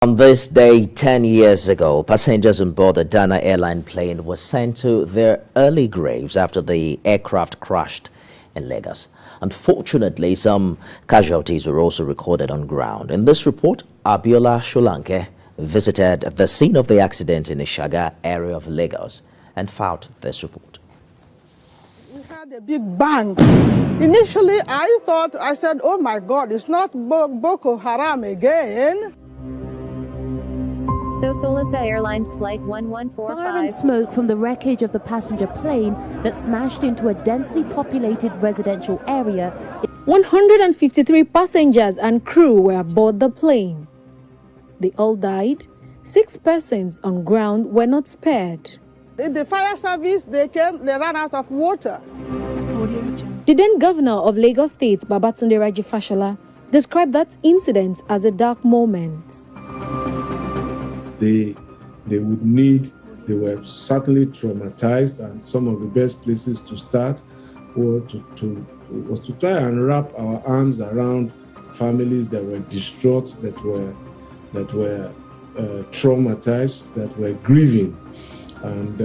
On this day 10 years ago, passengers on board the Dana airline plane were sent to their early graves after the aircraft crashed in Lagos. Unfortunately, some casualties were also recorded on ground. In this report, Abiola Sholanke visited the scene of the accident in Ishaga area of Lagos and filed this report. We had a big bang. Initially, I said, oh my God, it's not Boko Haram again. Solisa Airlines Flight 1145. Fire and smoke from the wreckage of the passenger plane that smashed into a densely populated residential area. 153 passengers and crew were aboard the plane. They all died. 6 persons on ground were not spared. The fire service, they ran out of water. The then governor of Lagos State, Babatunde Raji Fashola, described that incident as a dark moment. They were certainly traumatized, and some of the best places to start was to try and wrap our arms around families that were distraught, that were traumatized, that were grieving, and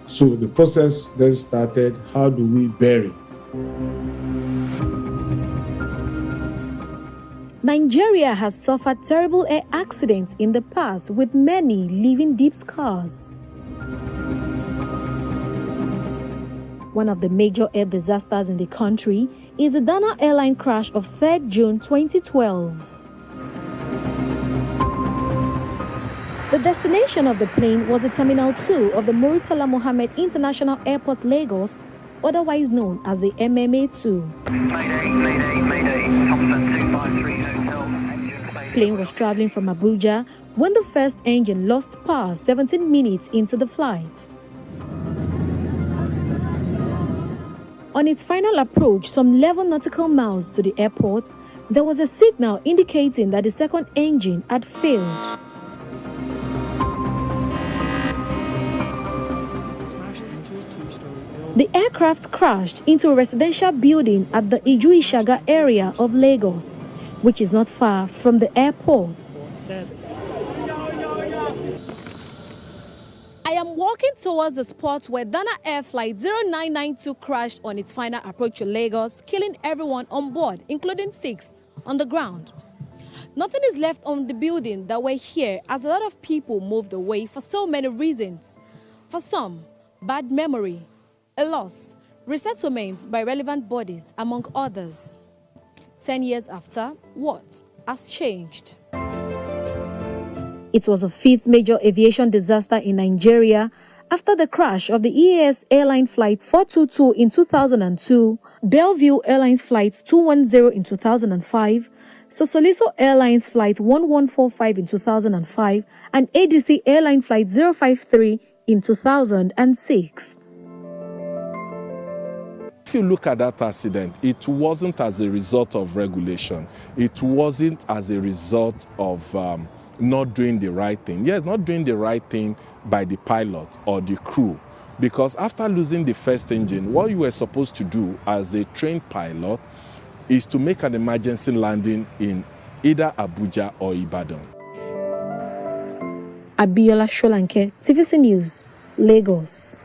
so the process then started. How do we bury? Nigeria has suffered terrible air accidents in the past, with many leaving deep scars. One of the major air disasters in the country is the Dana airline crash of 3rd June 2012. The destination of the plane was the Terminal 2 of the Murtala Mohammed International Airport, Lagos, otherwise known as the MMA-2. Mayday, Thompson 253 Hotel. Plane was traveling from Abuja when the first engine lost power 17 minutes into the flight. On its final approach, some 11 nautical miles to the airport, there was a signal indicating that the second engine had failed. The aircraft crashed into a residential building at the Ishaga area of Lagos, which is not far from the airport. I am walking towards the spot where Dana Air Flight 0992 crashed on its final approach to Lagos, killing everyone on board, including 6 on the ground. Nothing is left on the building that were here, as a lot of people moved away for so many reasons. For some, bad memory, a loss, resettlement by relevant bodies, among others. 10 years after, what has changed? It was a 5th major aviation disaster in Nigeria after the crash of the EAS airline flight 422 in 2002, Bellevue Airlines flight 210 in 2005, Sosoliso Airlines flight 1145 in 2005, and ADC airline flight 053 in 2006. If you look at that accident, it wasn't as a result of regulation. It wasn't as a result of not doing the right thing. Yes, not doing the right thing by the pilot or the crew. Because after losing the first engine, what you were supposed to do as a trained pilot is to make an emergency landing in either Abuja or Ibadan. Abiola Sholanke, TVC News, Lagos.